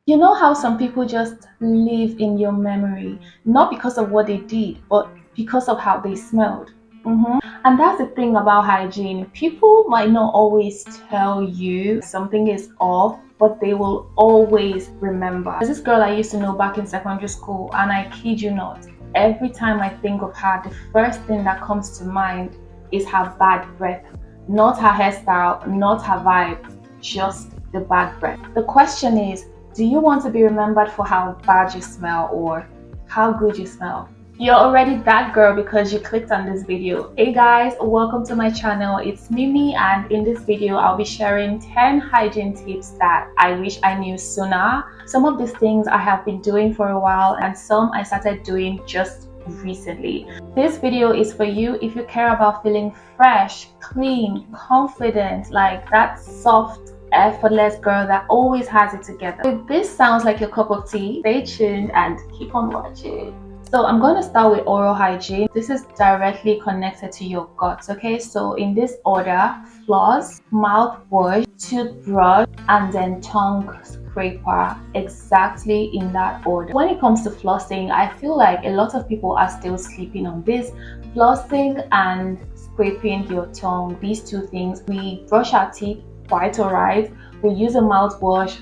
You know how some people just live in your memory, not because of what they did, but because of how they smelled. And that's the thing about hygiene. People might not always tell you something is off, but they will always remember. There's this girl I used to know back in secondary school, and I kid you not, every time I think of her, the first thing that comes to mind is her bad breath. Not her hairstyle, not her vibe, just the bad breath. The question is, do you want to be remembered for how bad you smell or how good you smell? You're already that girl because you clicked on this video. Hey guys, welcome to my channel. It's Mimi, and in this video I'll be sharing 10 hygiene tips that I wish I knew sooner. Some of these things I have been doing for a while and some I started doing just recently. This video is for you if you care about feeling fresh, clean, confident, like that soft effortless girl that always has it together. If this sounds like your cup of tea, stay tuned and keep on watching. So I'm going to start with oral hygiene. This is directly connected to your guts, okay? So in this order: floss, mouthwash, toothbrush, and then tongue scraper, exactly in that order. When it comes to flossing, I feel like a lot of people are still sleeping on this. Flossing and scraping your tongue, these two things, we brush our teeth quite alright. We use a mouthwash,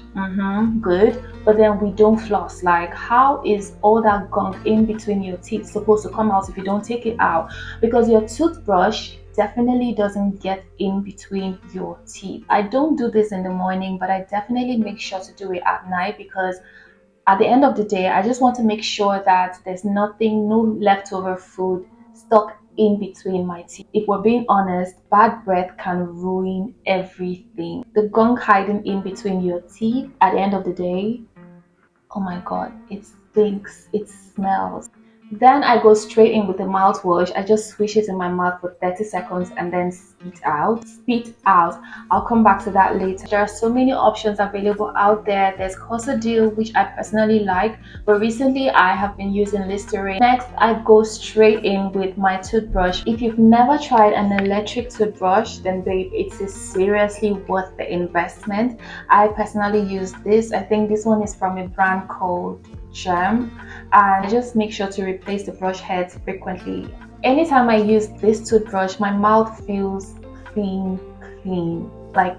good, but then we don't floss. Like, how is all that gunk in between your teeth supposed to come out if you don't take it out? Because your toothbrush definitely doesn't get in between your teeth. I don't do this in the morning, but I definitely make sure to do it at night because at the end of the day, I just want to make sure that there's nothing, no leftover food stuck in between my teeth. If we're being honest, bad breath can ruin everything. The gunk hiding in between your teeth at the end of the day, oh my god, it stinks, it smells. Then I go straight in with the mouthwash. I just swish it in my mouth for 30 seconds and then spit out. Spit out. I'll come back to that later. There are so many options available out there. There's Deal, which I personally like, but recently I have been using Listerine. Next, I go straight in with my toothbrush. If you've never tried an electric toothbrush, then babe, it is seriously worth the investment. I personally use this. I think this one is from a brand called Gem, and I just make sure to replace the brush heads frequently. Anytime I use this toothbrush, my mouth feels clean, like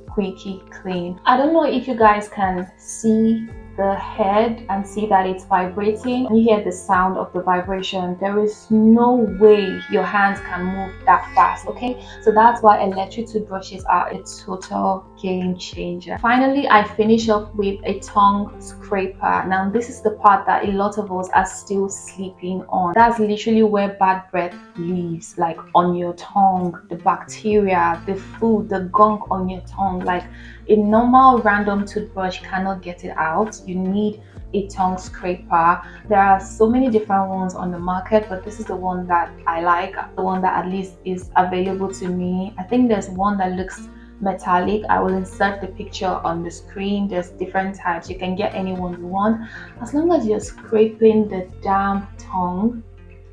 squeaky clean. I don't know if you guys can see the head and see that it's vibrating. When you hear the sound of the vibration, there is no way your hands can move that fast, okay? So that's why electric toothbrushes are a total game changer. Finally, I finish up with a tongue scraper. Now this is the part that a lot of us are still sleeping on. That's literally where bad breath lives, like on your tongue, the bacteria, the food, the gunk on your tongue. Like, a normal random toothbrush cannot get it out. You need a tongue scraper. There are so many different ones on the market, but this is the one that I like, the one that at least is available to me. I think there's one that looks metallic. I will insert the picture on the screen. There's different types. You can get any one you want. As long as you're scraping the damn tongue,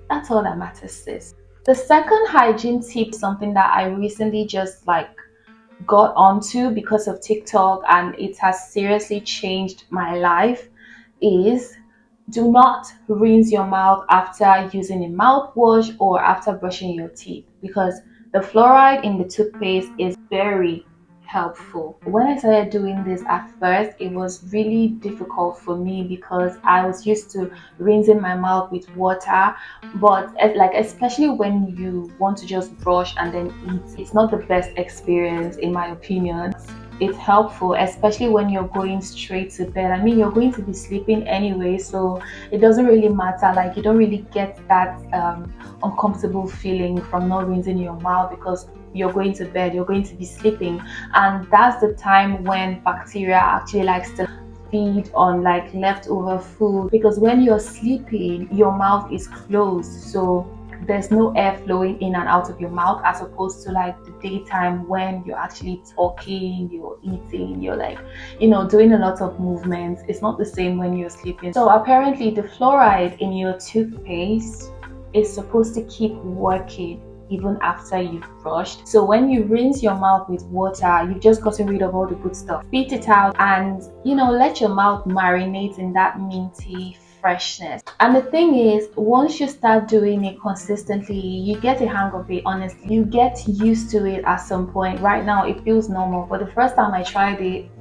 that's all that matters, sis. The second hygiene tip, something that I recently just like got onto because of TikTok, and it has seriously changed my life, is do not rinse your mouth after using a mouthwash or after brushing your teeth, because the fluoride in the toothpaste is very helpful. When I started doing this at first, it was really difficult for me because I was used to rinsing my mouth with water, but like, especially when you want to just brush and then eat, it's not the best experience in my opinion. It's helpful, especially when you're going straight to bed. I mean, you're going to be sleeping anyway, so it doesn't really matter. Like, you don't really get that uncomfortable feeling from not rinsing your mouth because you're going to bed, you're going to be sleeping, and that's the time when bacteria actually likes to feed on like leftover food, because when you're sleeping your mouth is closed, so there's no air flowing in and out of your mouth, as opposed to like the daytime when you're actually talking, you're eating, you're like, doing a lot of movements. It's not the same when you're sleeping. So apparently the fluoride in your toothpaste is supposed to keep working even after you've brushed. So when you rinse your mouth with water, you've just gotten rid of all the good stuff. Spit it out and let your mouth marinate in that minty freshness. And the thing is, once you start doing it consistently, you get a hang of it. Honestly, you get used to it at some point. Right now it feels normal, but the first time I tried it,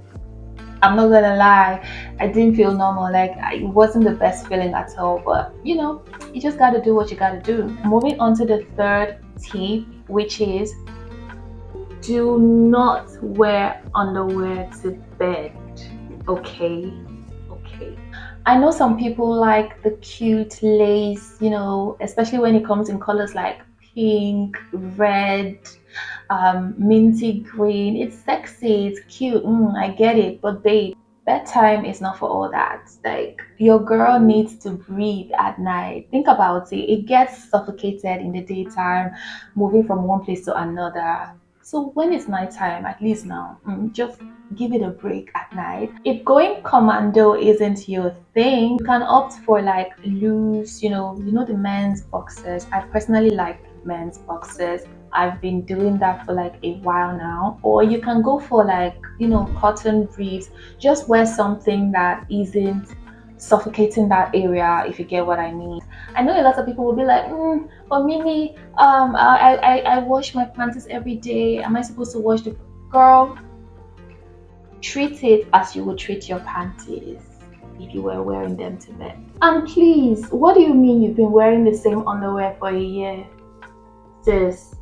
I'm not gonna lie, I didn't feel normal. Like, it wasn't the best feeling at all. But you just gotta do what you gotta do. Moving on to the third tip, which is do not wear underwear to bed. Okay? Okay. I know some people like the cute lace, especially when it comes in colors like pink, red, minty green. It's sexy, it's cute. I get it, but babe, bedtime is not for all that. Like, your girl needs to breathe at night. Think about it. It gets suffocated in the daytime, moving from one place to another. So when it's nighttime, at least now, just give it a break at night. If going commando isn't your thing, you can opt for like loose, the men's boxers. I personally like men's boxers. I've been doing that for like a while now. Or you can go for like, cotton briefs. Just wear something that isn't suffocating that area, if you get what I mean. I know a lot of people will be like, but Mimi, I wash my panties every day. Am I supposed to wash the girl? Treat it as you would treat your panties if you were wearing them to bed. And please, what do you mean you've been wearing the same underwear for a year? Sis,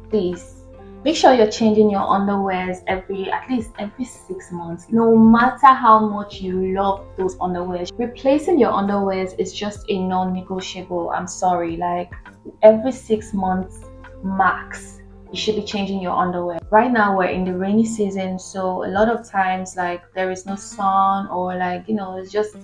please. Make sure you're changing your underwears at least every 6 months, no matter how much you love those underwears. Replacing your underwears is just a non-negotiable. I'm sorry, like every 6 months max, you should be changing your underwear. Right now we're in the rainy season, so a lot of times like there is no sun, or like it's just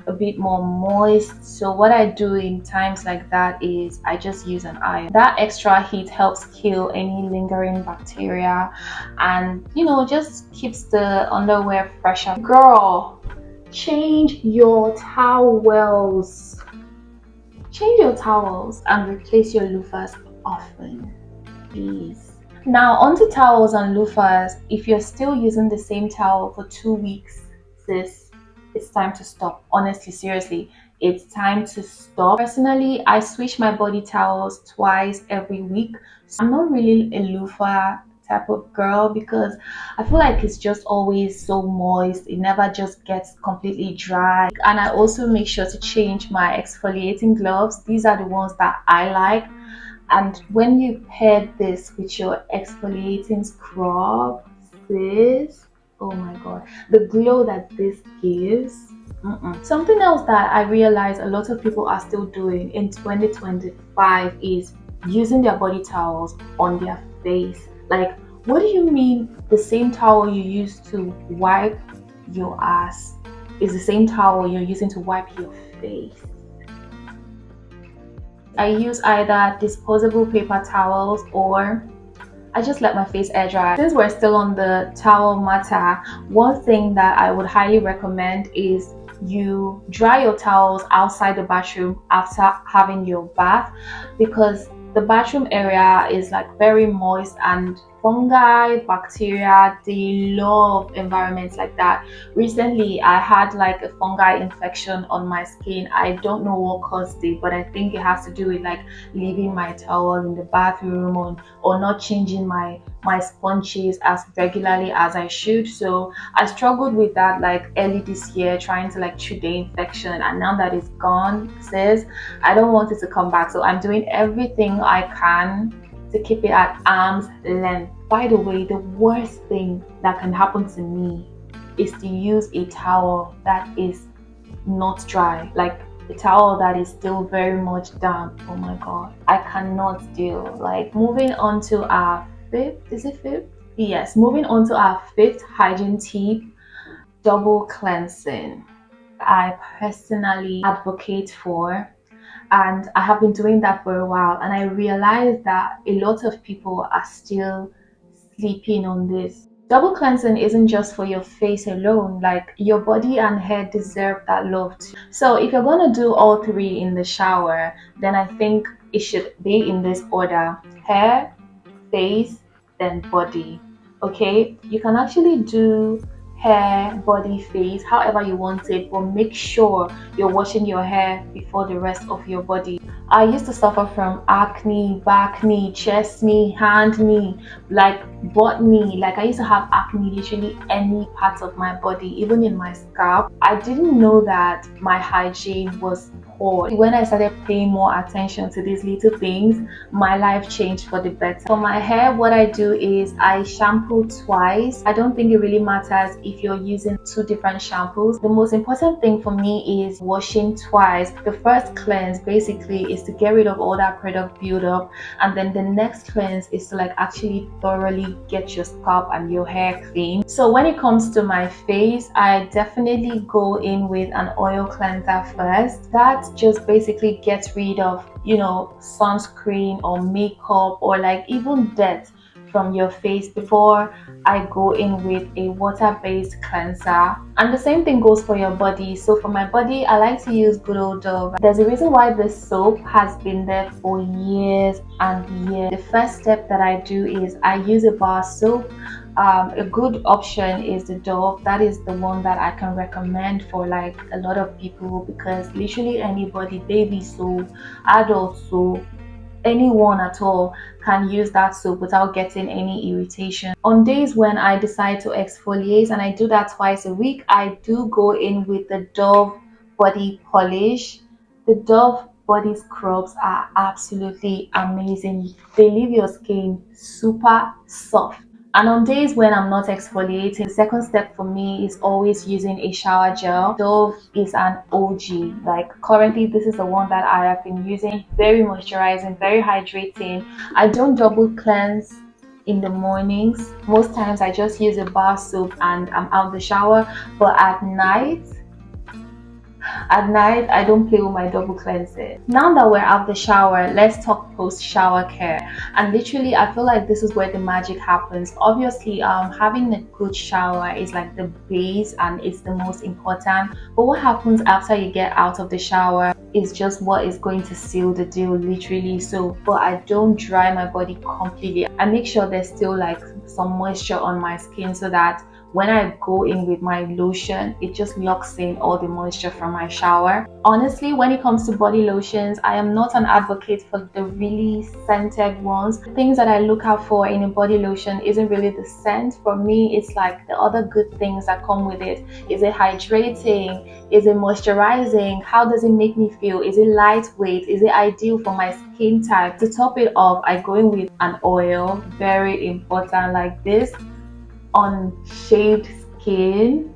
a bit more moist. So what I do in times like that is I just use an iron. That extra heat helps kill any lingering bacteria, and just keeps the underwear fresher. Girl, change your towels. Change your towels and replace your loofers often, please. Now onto towels and loofers. If you're still using the same towel for 2 weeks, sis, it's time to stop. Honestly, seriously, it's time to stop. Personally, I switch my body towels twice every week. So I'm not really a loofah type of girl because I feel like it's just always so moist. It never just gets completely dry. And I also make sure to change my exfoliating gloves. These are the ones that I like. And when you pair this with your exfoliating scrub, sis, oh my god, the glow that this gives. Something else that I realize a lot of people are still doing in 2025 is using their body towels on their face. Like, what do you mean the same towel you use to wipe your ass is the same towel you're using to wipe your face? I use either disposable paper towels or I just let my face air dry. Since we're still on the towel matter, one thing that I would highly recommend is you dry your towels outside the bathroom after having your bath, because the bathroom area is like very moist, and fungi, bacteria, they love environments like that. Recently I had like a fungi infection on my skin. I don't know what caused it, but I think it has to do with like leaving my towel in the bathroom, or not changing my sponges as regularly as I should. So I struggled with that like early this year, trying to like treat the infection, and now that it's gone, sis, I don't want it to come back. So I'm doing everything I can to keep it at arm's length. By the way, the worst thing that can happen to me is to use a towel that is not dry, like a towel that is still very much damp. Oh my god, I cannot deal. Like, moving on to our fifth, is it fifth? Yes, moving on to our fifth hygiene tip, double cleansing. I personally advocate for, and I have been doing that for a while, and I realized that a lot of people are still sleeping on this. Double cleansing isn't just for your face alone, like your body and head deserve that love too. So if you're gonna do all three in the shower, then I think it should be in this order: hair, face, then body. Okay, you can actually do hair, body, face, however you want it, but make sure you're washing your hair before the rest of your body. I used to suffer from acne, back knee, chest knee, hand knee, like butt knee. Like I used to have acne literally any part of my body, even in my scalp. I didn't know that my hygiene was poor. When I started paying more attention to these little things, my life changed for the better. For my hair, what I do is I shampoo twice. I don't think it really matters if you're using two different shampoos. The most important thing for me is washing twice. The first cleanse basically is to get rid of all that product buildup, and then the next cleanse is to like actually thoroughly get your scalp and your hair clean. So when it comes to my face, I definitely go in with an oil cleanser first. That just basically gets rid of, sunscreen or makeup or like even dirt from your face before I go in with a water-based cleanser. And the same thing goes for your body. So for my body, I like to use good old Dove. There's a reason why this soap has been there for years and years. The first step that I do is I use a bar soap. A good option is the Dove. That is the one that I can recommend for like a lot of people, because literally anybody, baby soap, adult soap, anyone at all can use that soap without getting any irritation. On days when I decide to exfoliate, and I do that twice a week, I do go in with the Dove body polish. The Dove body scrubs are absolutely amazing. They leave your skin super soft. And on days when I'm not exfoliating, the second step for me is always using a shower gel. Dove is an OG. Like currently, this is the one that I have been using. Very moisturizing, very hydrating. I don't double cleanse in the mornings. Most times I just use a bar soap and I'm out the shower. But at night, I don't play with my double cleansing. Now that we're out the shower, let's talk post shower care. And literally, I feel like this is where the magic happens. Obviously, having a good shower is like the base and it's the most important. But what happens after you get out of the shower is just what is going to seal the deal, literally. So, but I don't dry my body completely. I make sure there's still like some moisture on my skin so that when I go in with my lotion, it just locks in all the moisture from my shower. Honestly, when it comes to body lotions, I am not an advocate for the really scented ones. The things that I look out for in a body lotion isn't really the scent. For me, it's like the other good things that come with it. Is it hydrating? Is it moisturizing? How does it make me feel? Is it lightweight? Is it ideal for my skin type? To top it off, I go in with an oil, very important, like this. On shaved skin,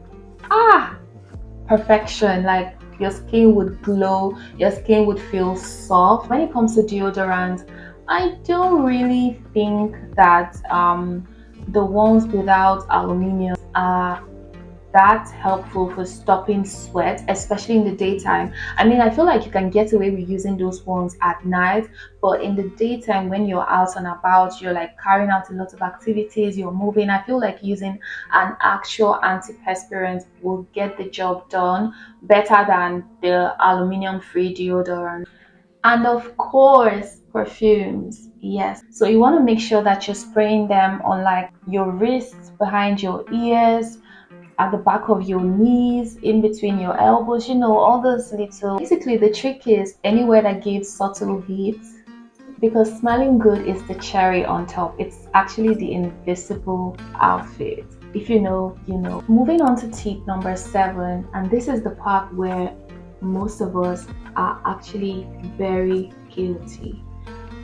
perfection. Like your skin would glow, your skin would feel soft. When it comes to deodorant, I don't really think that the ones without aluminium are that helpful for stopping sweat, especially in the daytime. I mean, I feel like you can get away with using those ones at night, but in the daytime when you're out and about, you're like carrying out a lot of activities, you're moving, I feel like using an actual antiperspirant will get the job done better than the aluminium free deodorant. And of course, perfumes. Yes. So you want to make sure that you're spraying them on like your wrists, behind your ears, at the back of your knees, in between your elbows, all those little. Basically, the trick is anywhere that gives subtle heat, because smelling good is the cherry on top. It's actually the invisible outfit. If you know, you know. Moving on to tip number 7, and this is the part where most of us are actually very guilty.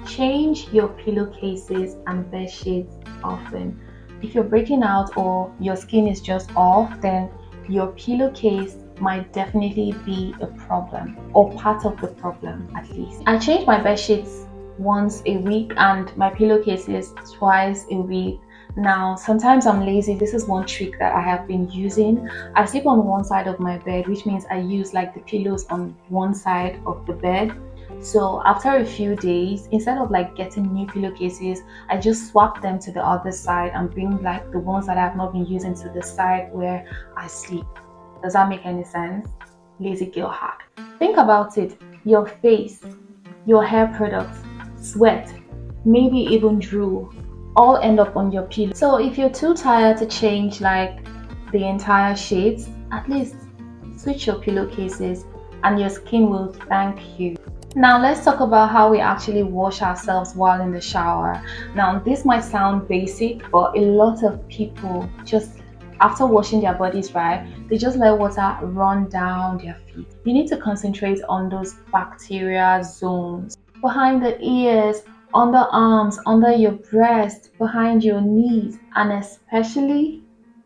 Change your pillowcases and bed sheets often. If you're breaking out or your skin is just off, then your pillowcase might definitely be a problem, or part of the problem at least. I change my bed sheets once a week and my pillowcases twice a week. Now, sometimes I'm lazy. This is one trick that I have been using. I sleep on one side of my bed, which means I use like the pillows on one side of the bed. So after a few days, instead of like getting new pillowcases, I just swap them to the other side and bring like the ones that I have not been using to the side where I sleep. Does that make any sense? Lazy girl hack. Think about it. Your face. your hair products, sweat, maybe even drool, all end up on your pillow. So if you're too tired to change like the entire sheets, at least switch your pillowcases and your skin will thank you. Now let's talk about how we actually wash ourselves while in the shower. Now this might sound basic, but a lot of people just after washing their bodies, right, they just let water run down their feet. You need to concentrate on those bacteria zones behind the ears, underarms, under your breast, behind your knees, and especially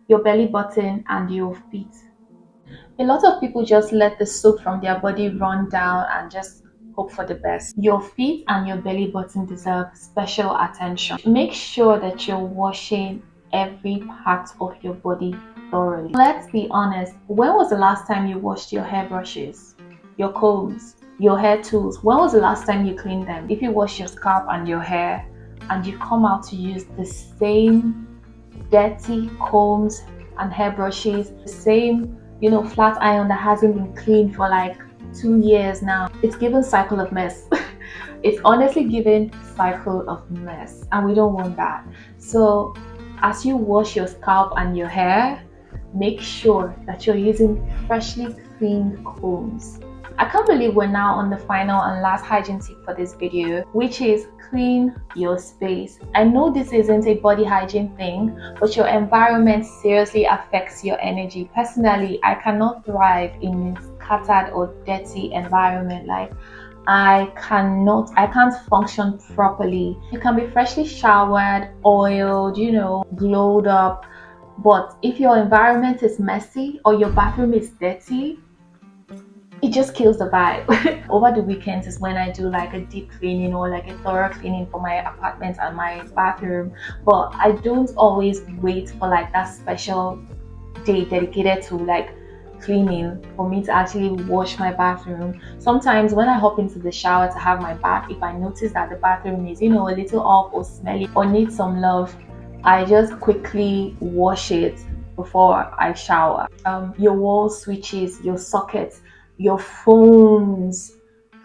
your belly button and your feet. A lot of people just let the soap from their body run down and just hope for the best. Your feet and your belly button deserve special attention. Make sure that you're washing every part of your body thoroughly. Let's be honest, when was the last time you washed your hairbrushes, your combs, your hair tools? When was the last time you cleaned them? If you wash your scalp and your hair and you come out to use the same dirty combs and hairbrushes, the same flat iron that hasn't been cleaned for like 2 years now, it's given cycle of mess. It's honestly given cycle of mess, and we don't want that. So as you wash your scalp and your hair, make sure that you're using freshly cleaned combs. I can't believe we're now on the final and last hygiene tip for this video, which is clean your space. I know this isn't a body hygiene thing, but your environment seriously affects your energy. Personally, I cannot thrive in a scattered or dirty environment. Like I can't function properly. You can be freshly showered, oiled, glowed up, but if your environment is messy or your bathroom is dirty, it just kills the vibe. Over the weekends is when I do like a deep cleaning or like a thorough cleaning for my apartment and my bathroom, but I don't always wait for like that special day dedicated to like cleaning for me to actually wash my bathroom. Sometimes when I hop into the shower to have my bath, if I notice that the bathroom is a little off or smelly or needs some love, I just quickly wash it before I shower. Your wall switches, your sockets, your phones.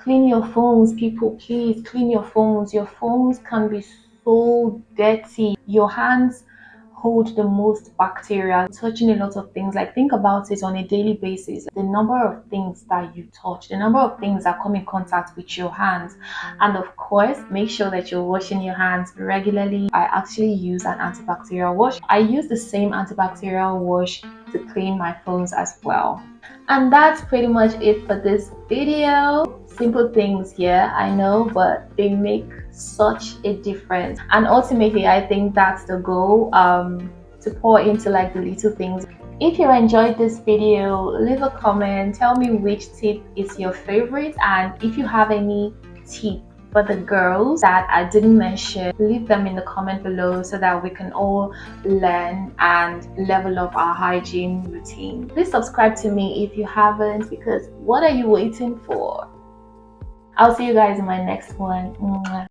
Clean your phones, people, please clean your phones. Your phones can be so dirty. Your hands hold the most bacteria, touching a lot of things. Like think about it on a daily basis, the number of things that you touch, the number of things that come in contact with your hands. And of course, make sure that you're washing your hands regularly. I actually use an antibacterial wash. I use the same antibacterial wash to clean my phones as well. And that's pretty much it for this video. Simple things here, I know, but they make such a difference. And ultimately, I think that's the goal, to pour into like the little things. If you enjoyed this video, leave a comment, tell me which tip is your favorite, and if you have any tip for the girls that I didn't mention, leave them in the comment below so that we can all learn and level up our hygiene routine. Please subscribe to me if you haven't, because what are you waiting for? I'll see you guys in my next one. Mwah.